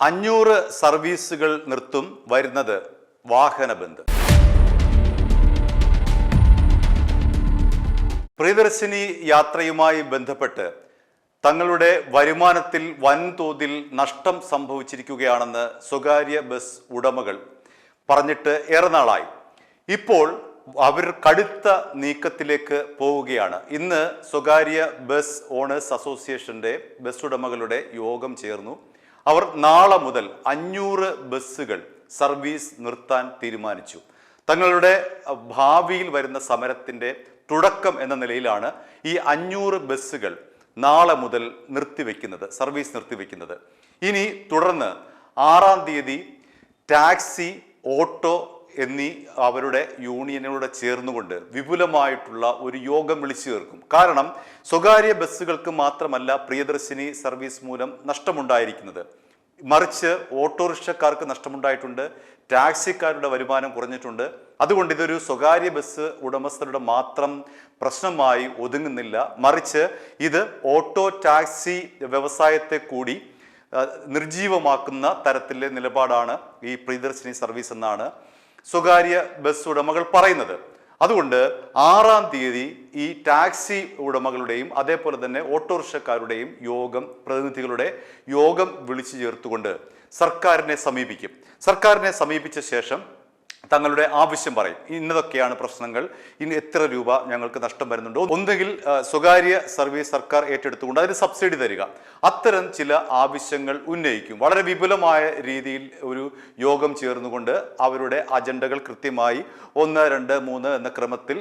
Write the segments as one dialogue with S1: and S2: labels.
S1: 500 സർവീസുകൾ നിർത്തും, വരുന്നത് വാഹന ബന്ദ്. പ്രിയദർശിനി യാത്രയുമായി ബന്ധപ്പെട്ട് തങ്ങളുടെ വരുമാനത്തിൽ വൻതോതിൽ നഷ്ടം സംഭവിച്ചിരിക്കുകയാണെന്ന് സ്വകാര്യ ബസ് ഉടമകൾ പറഞ്ഞിട്ട് ഏറെ നാളായി. ഇപ്പോൾ അവർ കടുത്ത നീക്കത്തിലേക്ക് പോവുകയാണ്. ഇന്ന് സ്വകാര്യ ബസ് ഓണേഴ്സ് അസോസിയേഷന്റെ ബസ് ഉടമകളുടെ യോഗം ചേർന്നു. അവർ നാളെ മുതൽ 500 ബസ്സുകൾ സർവീസ് നിർത്താൻ തീരുമാനിച്ചു. തങ്ങളുടെ ഭാവിയിൽ വരുന്ന സമരത്തിന്റെ തുടക്കം എന്ന നിലയിലാണ് ഈ 500 ബസ്സുകൾ നാളെ മുതൽ സർവീസ് നിർത്തിവെക്കുന്നത്. ഇനി തുടർന്ന് 6-ാം തീയതി ടാക്സി, ഓട്ടോ എന്നീ അവരുടെ യൂണിയനുകളോട് ചേർന്നുകൊണ്ട് വിപുലമായിട്ടുള്ള ഒരു യോഗം വിളിച്ചു ചേർക്കും. കാരണം സ്വകാര്യ ബസ്സുകൾക്ക് മാത്രമല്ല പ്രിയദർശിനി സർവീസ് മൂലം നഷ്ടമുണ്ടായിരിക്കുന്നത്, മറിച്ച് ഓട്ടോറിക്ഷക്കാർക്ക് നഷ്ടമുണ്ടായിട്ടുണ്ട്, ടാക്സിക്കാരുടെ വരുമാനം കുറഞ്ഞിട്ടുണ്ട്. അതുകൊണ്ട് ഇതൊരു സ്വകാര്യ ബസ് ഉടമസ്ഥരുടെ മാത്രം പ്രശ്നമായി ഒതുങ്ങുന്നില്ല, മറിച്ച് ഇത് ഓട്ടോ ടാക്സി വ്യവസായത്തെ കൂടി നിർജീവമാക്കുന്ന തരത്തിലെ നിലപാടാണ് ഈ പ്രിയദർശിനി സർവീസ് എന്നാണ് സ്വകാര്യ ബസ് ഉടമകൾ പറയുന്നത്. അതുകൊണ്ട് 6-ാം തീയതി ഈ ടാക്സി ഉടമകളുടെയും അതേപോലെ തന്നെ ഓട്ടോറിക്ഷക്കാരുടെയും പ്രതിനിധികളുടെ യോഗം വിളിച്ചു ചേർത്തുകൊണ്ട് സർക്കാരിനെ സമീപിച്ച ശേഷം തങ്ങളുടെ ആവശ്യം പറയും. ഇന്നതൊക്കെയാണ് പ്രശ്നങ്ങൾ, ഇനി എത്ര രൂപ ഞങ്ങൾക്ക് നഷ്ടം വരുന്നുണ്ടോ, ഒന്നുകിൽ സ്വകാര്യ സർവീസ് സർക്കാർ ഏറ്റെടുത്തുകൊണ്ട് അതിന് സബ്സിഡി തരിക, അത്തരം ചില ആവശ്യങ്ങൾ ഉന്നയിക്കും. വളരെ വിപുലമായ രീതിയിൽ ഒരു യോഗം ചേർന്നുകൊണ്ട് അവരുടെ അജണ്ടകൾ കൃത്യമായി 1, 2, 3 എന്ന ക്രമത്തിൽ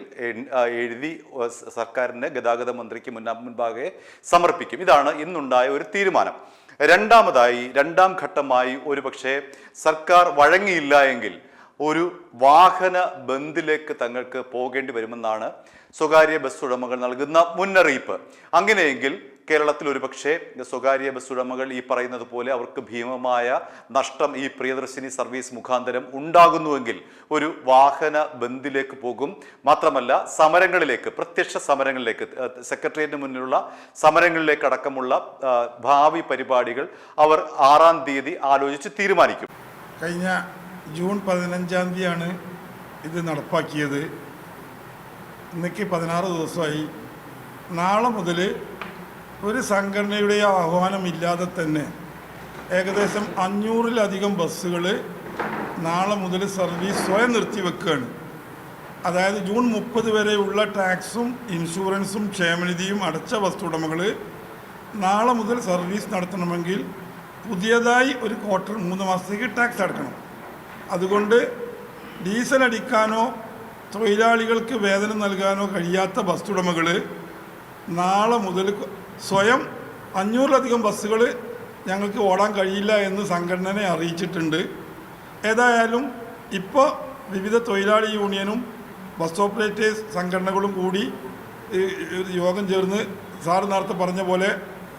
S1: എഴുതി സർക്കാരിന് ഗതാഗത മന്ത്രിക്ക് മുൻപാകെ സമർപ്പിക്കും. ഇതാണ് ഇന്നുണ്ടായ ഒരു തീരുമാനം. രണ്ടാം ഘട്ടമായി ഒരുപക്ഷെ സർക്കാർ വഴങ്ങിയില്ല എങ്കിൽ ഒരു വാഹന ബന്ദിലേക്ക് തങ്ങൾക്ക് പോകേണ്ടി വരുമെന്നാണ് സ്വകാര്യ ബസ് ഉടമകൾ നൽകുന്ന മുന്നറിയിപ്പ്. അങ്ങനെയെങ്കിൽ കേരളത്തിൽ ഒരുപക്ഷെ സ്വകാര്യ ബസ് ഉടമകൾ ഈ പറയുന്നത് പോലെ അവർക്ക് ഭീമമായ നഷ്ടം ഈ പ്രിയദർശിനി സർവീസ് മുഖാന്തരം ഉണ്ടാകുന്നുവെങ്കിൽ ഒരു വാഹന ബന്ദിലേക്ക് പോകും. മാത്രമല്ല പ്രത്യക്ഷ സമരങ്ങളിലേക്ക്, സെക്രട്ടേറിയറ്റിന് മുന്നിലുള്ള സമരങ്ങളിലേക്ക് അടക്കമുള്ള ഭാവി പരിപാടികൾ അവർ 6-ാം തീയതി ആലോചിച്ച് തീരുമാനിക്കും.
S2: കഴിഞ്ഞ ജൂൺ 15-ാം തീയതിയാണ് ഇത് നടപ്പാക്കിയത്. ഇന്നേക്ക് 16 ദിവസമായി. നാളെ മുതൽ ഒരു സംഘടനയുടെ ആഹ്വാനമില്ലാതെ തന്നെ ഏകദേശം 500-ലധികം ബസ്സുകൾ നാളെ മുതൽ സർവീസ് സ്വയം നിർത്തിവെക്കുകയാണ്. അതായത് ജൂൺ 30 വരെയുള്ള ടാക്സും ഇൻഷുറൻസും ക്ഷേമനിധിയും അടച്ച ബസ് ഉടമകൾ നാളെ മുതൽ സർവീസ് നടത്തണമെങ്കിൽ പുതിയതായി ഒരു ക്വാർട്ടർ 3 മാസത്തേക്ക് ടാക്സ് അടക്കണം. അതുകൊണ്ട് ഡീസൽ അടിക്കാനോ തൊഴിലാളികൾക്ക് വേതനം നൽകാനോ കഴിയാത്ത ബസ് ഉടമകൾ നാളെ മുതൽ സ്വയം 500-ലധികം ബസ്സുകൾ ഞങ്ങൾക്ക് ഓടാൻ കഴിയില്ല എന്ന് സംഘടനയെ അറിയിച്ചിട്ടുണ്ട്. ഏതായാലും ഇപ്പോൾ വിവിധ തൊഴിലാളി യൂണിയനും ബസ് ഓപ്പറേറ്റേഴ്സ് സംഘടനകളും കൂടി യോഗം ചേർന്ന് സാറ് നേരത്തെ പറഞ്ഞ പോലെ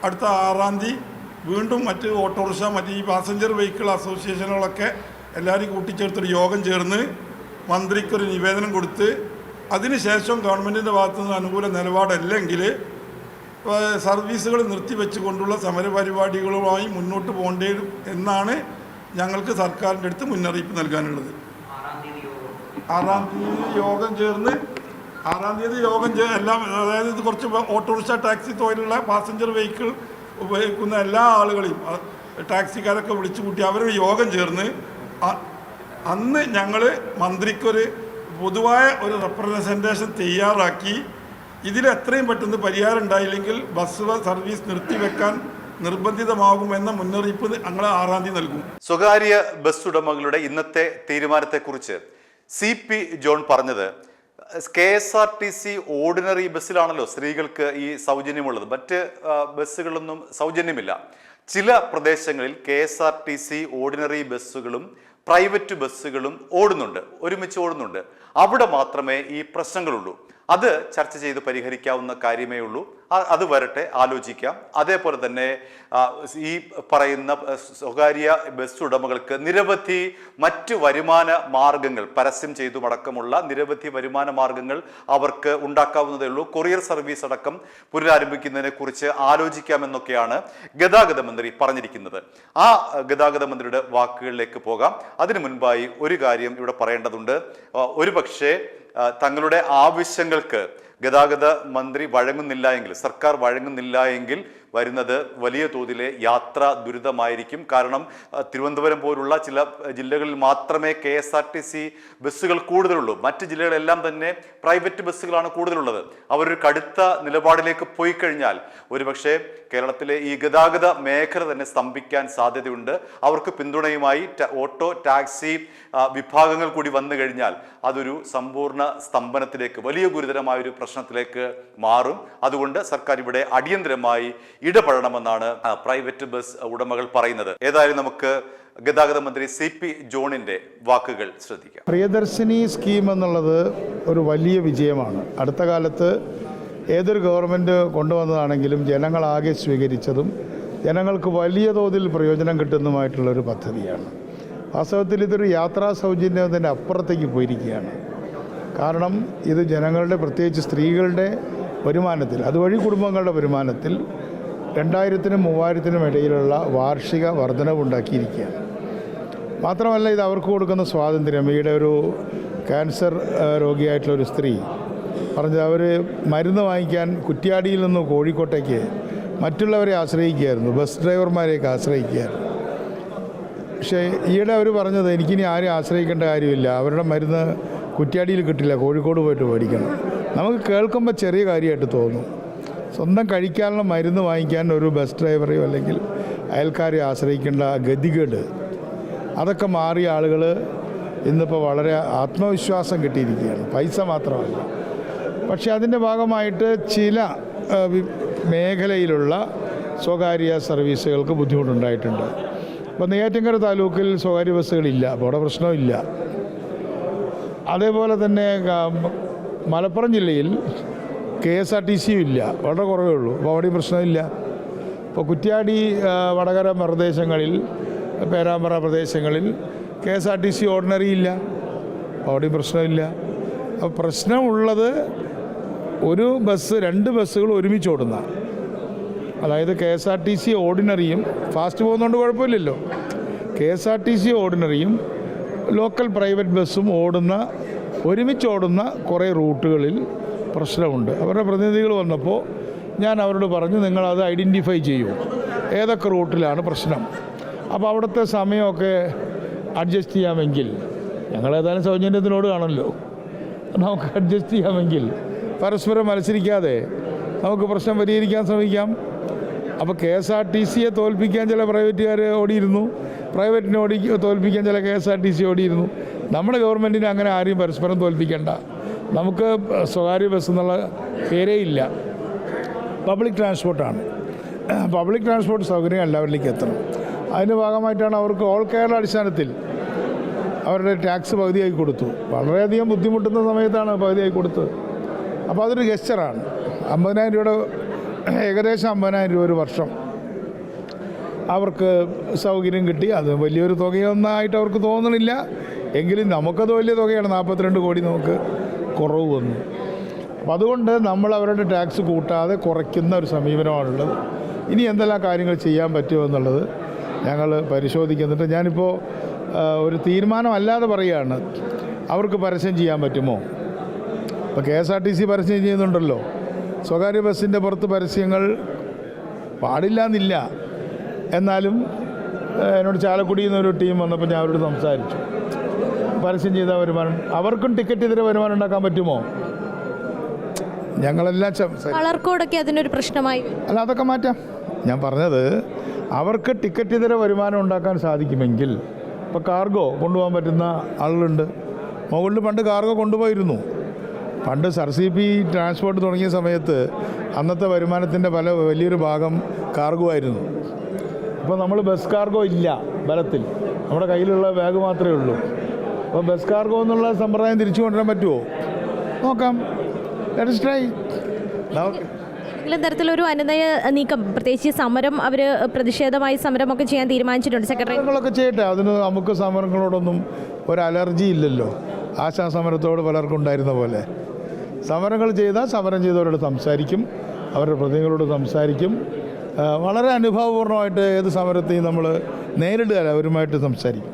S2: അടുത്ത 6-ാം തീയതി വീണ്ടും മറ്റ് ഓട്ടോറിക്ഷ, ഈ പാസഞ്ചർ വെഹിക്കിൾ അസോസിയേഷനുകളൊക്കെ എല്ലാവരും കൂട്ടിച്ചേർത്തൊരു യോഗം ചേർന്ന് മന്ത്രിക്കൊരു നിവേദനം കൊടുത്ത് അതിനുശേഷം ഗവൺമെൻറ്റിൻ്റെ ഭാഗത്തു നിന്ന് അനുകൂല നിലപാടല്ലെങ്കിൽ സർവീസുകൾ നിർത്തിവെച്ചുകൊണ്ടുള്ള സമരപരിപാടികളുമായി മുന്നോട്ട് പോകേണ്ടി വരും എന്നാണ് ഞങ്ങൾക്ക് സർക്കാരിൻ്റെ അടുത്ത് മുന്നറിയിപ്പ് നൽകാനുള്ളത്. 6-ാം തീയതി യോഗം ചേർന്ന് എല്ലാം, അതായത് ഇത് കുറച്ച് ഓട്ടോറിക്ഷ, ടാക്സി തൊഴിലുള്ള പാസഞ്ചർ വെഹിക്കിൾ ഉപയോഗിക്കുന്ന എല്ലാ ആളുകളെയും ടാക്സിക്കാരൊക്കെ വിളിച്ചു കൂട്ടി അവരൊരു യോഗം ചേർന്ന് അന്ന് ഞങ്ങൾ മന്ത്രിക്കൊരു പൊതുവായ ഒരു റെപ്രസെൻറ്റേഷൻ തയ്യാറാക്കി ഇതിൽ എത്രയും പെട്ടെന്ന് പരിഹാരം ഉണ്ടായില്ലെങ്കിൽ ബസ് സർവീസ് നിർത്തിവെക്കാൻ നിർബന്ധിതമാകുമെന്ന മുന്നറിയിപ്പ് ഞങ്ങൾ 6-ാം തീയതി നൽകും.
S1: സ്വകാര്യ ബസ് ഉടമകളുടെ ഇന്നത്തെ തീരുമാനത്തെക്കുറിച്ച് CP ജോൺ പറഞ്ഞത്, KSRTC ഓർഡിനറി ബസ്സിലാണല്ലോ സ്ത്രീകൾക്ക് ഈ സൗജന്യമുള്ളത്, മറ്റ് ബസ്സുകളൊന്നും സൗജന്യമില്ല. ചില പ്രദേശങ്ങളിൽ KSRTC ഓർഡിനറി ബസ്സുകളും പ്രൈവറ്റ് ബസ്സുകളും ഒരുമിച്ച് ഓടുന്നുണ്ട്. അവിടെ മാത്രമേ ഈ പ്രശ്നങ്ങളുള്ളൂ. അത് ചർച്ച ചെയ്ത് പരിഹരിക്കാവുന്ന കാര്യമേ ഉള്ളൂ. അത് വരട്ടെ, ആലോചിക്കാം. അതേപോലെ തന്നെ ഈ പറയുന്ന സ്വകാര്യ ബസ് ഉടമകൾക്ക് നിരവധി മറ്റ് വരുമാന മാർഗങ്ങൾ, പരസ്യം ചെയ്തും അടക്കമുള്ള നിരവധി വരുമാന മാർഗങ്ങൾ അവർക്ക് ഉണ്ടാക്കാവുന്നതേ ഉള്ളൂ. കൊറിയർ സർവീസ് അടക്കം പുനരാരംഭിക്കുന്നതിനെ കുറിച്ച് ആലോചിക്കാമെന്നൊക്കെയാണ് ഗതാഗത മന്ത്രി പറഞ്ഞിരിക്കുന്നത്. ആ ഗതാഗത മന്ത്രിയുടെ വാക്കുകളിലേക്ക് പോകാം. അതിനു മുൻപായി ഒരു കാര്യം ഇവിടെ പറയേണ്ടതുണ്ട്. ഒരുപക്ഷെ തങ്ങളുടെ ആവശ്യങ്ങൾക്ക് ഗതാഗത മന്ത്രി വഴങ്ങുന്നില്ല എങ്കിൽ, സർക്കാർ വഴങ്ങുന്നില്ല എങ്കിൽ വരുന്നത് വലിയ തോതിലെ യാത്രാ ദുരിതമായിരിക്കും. കാരണം തിരുവനന്തപുരം പോലുള്ള ചില ജില്ലകളിൽ മാത്രമേ KSRTC ബസ്സുകൾ കൂടുതലുള്ളൂ. മറ്റ് ജില്ലകളെല്ലാം തന്നെ പ്രൈവറ്റ് ബസ്സുകളാണ് കൂടുതലുള്ളത്. അവരൊരു കടുത്ത നിലപാടിലേക്ക് പോയി കഴിഞ്ഞാൽ ഒരുപക്ഷെ കേരളത്തിലെ ഈ ഗതാഗത മേഖല തന്നെ സ്തംഭിക്കാൻ സാധ്യതയുണ്ട്. അവർക്ക് പിന്തുണയുമായി ഓട്ടോ, ടാക്സി വിഭാഗങ്ങൾ കൂടി വന്നു കഴിഞ്ഞാൽ അതൊരു സമ്പൂർണ്ണ സ്തംഭനത്തിലേക്ക്, വലിയ ഗുരുതരമായൊരു പ്രശ്നത്തിലേക്ക് മാറും. അതുകൊണ്ട് സർക്കാർ ഇവിടെ അടിയന്തരമായി ഇടപെടണമെന്നാണ് പ്രൈവറ്റ് ബസ് ഉടമകൾ പറയുന്നത്. ഏതായാലും നമുക്ക് ഗതാഗത മന്ത്രി CP ജോണിന്റെ വാക്കുകൾ ശ്രദ്ധിക്കാം.
S3: പ്രിയദർശിനി സ്കീം എന്നുള്ളത് ഒരു വലിയ വിജയമാണ്. അടുത്ത കാലത്ത് ഏതൊരു ഗവൺമെൻറ് കൊണ്ടുവന്നതാണെങ്കിലും ജനങ്ങളാകെ സ്വീകരിച്ചതും ജനങ്ങൾക്ക് വലിയ തോതിൽ പ്രയോജനം കിട്ടുന്നതുമായിട്ടുള്ളൊരു പദ്ധതിയാണ്. വാസ്തവത്തിൽ ഇതൊരു യാത്രാ സൗജന്യത്തിൻ്റെ അപ്പുറത്തേക്ക് പോയിരിക്കുകയാണ്. കാരണം ഇത് ജനങ്ങളുടെ, പ്രത്യേകിച്ച് സ്ത്രീകളുടെ വരുമാനത്തിൽ, അതുവഴി കുടുംബങ്ങളുടെ വരുമാനത്തിൽ 2000-നും 3000-നും ഇടയിലുള്ള വാർഷിക വർധനവുണ്ടാക്കിയിരിക്കുകയാണ്. മാത്രമല്ല ഇത് അവർക്ക് കൊടുക്കുന്ന സ്വാതന്ത്ര്യം. ഈയിടെ ഒരു ക്യാൻസർ രോഗിയായിട്ടുള്ളൊരു സ്ത്രീ പറഞ്ഞത് അവർ മരുന്ന് വാങ്ങിക്കാൻ കുറ്റ്യാടിയിൽ നിന്ന് കോഴിക്കോട്ടേക്ക് മറ്റുള്ളവരെ ആശ്രയിക്കുകയായിരുന്നു, ബസ് ഡ്രൈവർമാരെയൊക്കെ ആശ്രയിക്കുകയായിരുന്നു. പക്ഷേ ഈയിടെ അവർ പറഞ്ഞത് എനിക്കിനി ആരും ആശ്രയിക്കേണ്ട കാര്യമില്ല, അവരുടെ മരുന്ന് കുറ്റ്യാടിയിൽ കിട്ടില്ല, കോഴിക്കോട് പോയിട്ട് മേടിക്കണം. നമുക്ക് കേൾക്കുമ്പോൾ ചെറിയ കാര്യമായിട്ട് തോന്നും. സ്വന്തം കഴിക്കാനുള്ള മരുന്ന് വാങ്ങിക്കാൻ ഒരു ബസ് ഡ്രൈവറെയോ അല്ലെങ്കിൽ അയൽക്കാരെയോ ആശ്രയിക്കേണ്ട ഗതികേട്, അതൊക്കെ മാറിയ ആളുകൾ ഇന്നിപ്പോൾ വളരെ ആത്മവിശ്വാസം കിട്ടിയിരിക്കുകയാണ്. പൈസ മാത്രമല്ല, പക്ഷേ അതിൻ്റെ ഭാഗമായിട്ട് ചില മേഖലയിലുള്ള സ്വകാര്യ സർവീസുകൾക്ക് ബുദ്ധിമുട്ടുണ്ടായിട്ടുണ്ട്. ഇപ്പോൾ നെയ്യാറ്റിൻകര താലൂക്കിൽ സ്വകാര്യ ബസ്സുകളില്ല, അപ്പോൾ അവിടെ പ്രശ്നമില്ല. അതേപോലെ തന്നെ മലപ്പുറം ജില്ലയിൽ KSRTC ഇല്ല, വളരെ കുറവേ ഉള്ളൂ, അപ്പോൾ അവിടെയും പ്രശ്നമില്ല. ഇപ്പോൾ കുറ്റ്യാടി, വടകര പ്രദേശങ്ങളിൽ, പേരാമ്പ്ര പ്രദേശങ്ങളിൽ KSRTC ഓർഡിനറി ഇല്ല, അവിടെയും പ്രശ്നമില്ല. അപ്പോൾ പ്രശ്നമുള്ളത് ഒരു ബസ്, 2 ബസ്സുകൾ ഒരുമിച്ച് ഓടുന്ന, അതായത് KSRTC ഓർഡിനറിയും ഫാസ്റ്റ് പോകുന്നതുകൊണ്ട് കുഴപ്പമില്ലല്ലോ, KSRTC ഓർഡിനറിയും ലോക്കൽ പ്രൈവറ്റ് ബസ്സും ഒരുമിച്ച് ഓടുന്ന കുറേ റൂട്ടുകളിൽ പ്രശ്നമുണ്ട്. അവരുടെ പ്രതിനിധികൾ വന്നപ്പോൾ ഞാൻ അവരോട് പറഞ്ഞു, നിങ്ങളത് ഐഡൻറ്റിഫൈ ചെയ്യൂ, ഏതൊക്കെ റൂട്ടിലാണ് പ്രശ്നം. അപ്പോൾ അവിടുത്തെ സമയമൊക്കെ അഡ്ജസ്റ്റ് ചെയ്യാമെങ്കിൽ, ഞങ്ങളേതായാലും സൗജന്യത്തിനോട് കാണുമല്ലോ, നമുക്ക് അഡ്ജസ്റ്റ് ചെയ്യാമെങ്കിൽ പരസ്പരം മത്സരിക്കാതെ നമുക്ക് പ്രശ്നം പരിഹരിക്കാൻ ശ്രമിക്കാം. അപ്പോൾ KSRTCയെ തോൽപ്പിക്കാൻ ചില പ്രൈവറ്റുകാർ ഓടിയിരുന്നു, പ്രൈവറ്റിനെ തോൽപ്പിക്കാൻ ചില KSRTC ഓടിയിരുന്നു. നമ്മുടെ ഗവൺമെൻറ്റിന് അങ്ങനെ ആരെയും പരസ്പരം തോൽപ്പിക്കേണ്ട. നമുക്ക് സ്വകാര്യ ബസ് എന്നുള്ള പേരേ ഇല്ല, പബ്ലിക് ട്രാൻസ്പോർട്ടാണ്. പബ്ലിക് ട്രാൻസ്പോർട്ട് സൗകര്യം എല്ലാവരിലേക്ക് എത്തണം. അതിൻ്റെ ഭാഗമായിട്ടാണ് അവർക്ക് ഓൾ കേരള അടിസ്ഥാനത്തിൽ അവരുടെ ടാക്സ് പകുതിയായി കൊടുത്തു. വളരെയധികം ബുദ്ധിമുട്ടുന്ന സമയത്താണ് പകുതിയായി കൊടുത്തത്. അപ്പോൾ അതൊരു ഗസ്റ്ററാണ്. 50,000 രൂപയുടെ, ഏകദേശം 50,000 രൂപ ഒരു വർഷം അവർക്ക് സൗകര്യം കിട്ടി. അത് വലിയൊരു തുകയൊന്നായിട്ട് അവർക്ക് തോന്നണില്ല, എങ്കിലും നമുക്കത് വലിയ തുകയാണ്. 42 കോടി നമുക്ക് കുറവ് വന്നു. അപ്പം അതുകൊണ്ട് നമ്മൾ അവരുടെ ടാക്സ് കൂട്ടാതെ കുറയ്ക്കുന്ന ഒരു സമീപനമാണുള്ളത്. ഇനി എന്തെല്ലാം കാര്യങ്ങൾ ചെയ്യാൻ പറ്റുമോ എന്നുള്ളത് ഞങ്ങൾ പരിശോധിക്കുന്നുണ്ട്. ഞാനിപ്പോൾ ഒരു തീരുമാനമല്ലാതെ പറയുകയാണ്, അവർക്ക് പരസ്യം ചെയ്യാൻ പറ്റുമോ. ഇപ്പോൾ KSRTC പരസ്യം ചെയ്യുന്നുണ്ടല്ലോ, സ്വകാര്യ ബസ്സിൻ്റെ പുറത്ത് പരസ്യങ്ങൾ പാടില്ല എന്നില്ല. എന്നാലും എന്നോട് ചാലക്കുടിയിൽ നിന്നൊരു ടീം വന്നപ്പോൾ ഞാൻ അവരോട് സംസാരിച്ചു, പരസ്യം ചെയ്ത വരുമാനം അവർക്കും ടിക്കറ്റ് ഇതര വരുമാനം ഉണ്ടാക്കാൻ പറ്റുമോ. ഞങ്ങളെല്ലാം
S4: കളർ കോഡൊക്കെ അതിനൊരു പ്രശ്നമായി
S3: അല്ല, അതൊക്കെ മാറ്റാം. ഞാൻ പറഞ്ഞത് അവർക്ക് ടിക്കറ്റ് ഇതര വരുമാനം ഉണ്ടാക്കാൻ സാധിക്കുമെങ്കിൽ, ഇപ്പോൾ കാർഗോ കൊണ്ടുപോകാൻ പറ്റുന്ന ആളുകളുണ്ട്. മുകളിൽ പണ്ട് കാർഗോ കൊണ്ടുപോയിരുന്നു. പണ്ട് SRCP ട്രാൻസ്പോർട്ട് തുടങ്ങിയ സമയത്ത് അന്നത്തെ വരുമാനത്തിൻ്റെ വലിയൊരു ഭാഗം കാർഗോ ആയിരുന്നു. ഇപ്പോൾ നമ്മൾ ബസ് കാർഗോ ഇല്ല ബലത്തിൽ, നമ്മുടെ കയ്യിലുള്ള ബാഗ് മാത്രമേ ഉള്ളൂ. അപ്പോൾ ബസ് കാർഗോ എന്നുള്ള സമ്പ്രദായം തിരിച്ചു കൊണ്ടുവരാൻ പറ്റുമോ? നോക്കാം. Let us try.
S4: ഏതെങ്കിലും തരത്തിലൊരു അനുനയ നീക്കം, പ്രത്യേകിച്ച് സമരം, അവർ പ്രതിഷേധമായി സമരമൊക്കെ ചെയ്യാൻ തീരുമാനിച്ചിട്ടുണ്ട് സെക്രട്ടറി.
S3: സമരങ്ങളൊക്കെ ചെയ്യട്ടെ, അതിന് നമുക്ക് സമരങ്ങളോടൊന്നും ഒരു അലർജി ഇല്ലല്ലോ. ആശാസമരത്തോട് പലർക്കും ഉണ്ടായിരുന്ന പോലെ സമരങ്ങൾ ചെയ്താൽ സമരം ചെയ്തവരോട് സംസാരിക്കും, അവരുടെ പ്രതിനിധികളോട് സംസാരിക്കും. വളരെ അനുഭവപൂർണ്ണമായിട്ട് ഏത് സമരത്തെയും നമ്മൾ നേരിടുക, അവരുമായിട്ട് സംസാരിക്കും.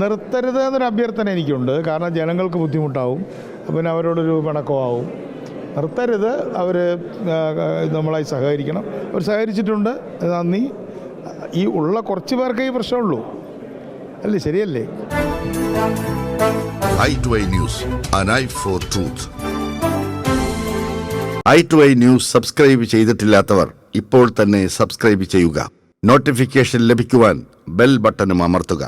S3: നിർത്തരുത് എന്നൊരു അഭ്യർത്ഥന എനിക്കുണ്ട്. കാരണം ജനങ്ങൾക്ക് ബുദ്ധിമുട്ടാവും, പിന്നെ അവരോടൊരു പിണക്കമാവും. നിർത്തരുത്, അവർ നമ്മളായി സഹകരിക്കണം. അവർ സഹകരിച്ചിട്ടുണ്ട്, നന്ദി. ഈ ഉള്ള കുറച്ച് പേർക്ക് ഈ പ്രശ്നമുള്ളൂ, അല്ലേ? ശരിയല്ലേ?
S5: i2i News, an eye for truth. i2i News subscribe ചെയ്തിട്ടില്ലാത്തവർ ഇപ്പോൾ തന്നെ സബ്സ്ക്രൈബ് ചെയ്യുക. നോട്ടിഫിക്കേഷൻ ലഭിക്കുവാൻ ബെൽ ബട്ടണും അമർത്തുക.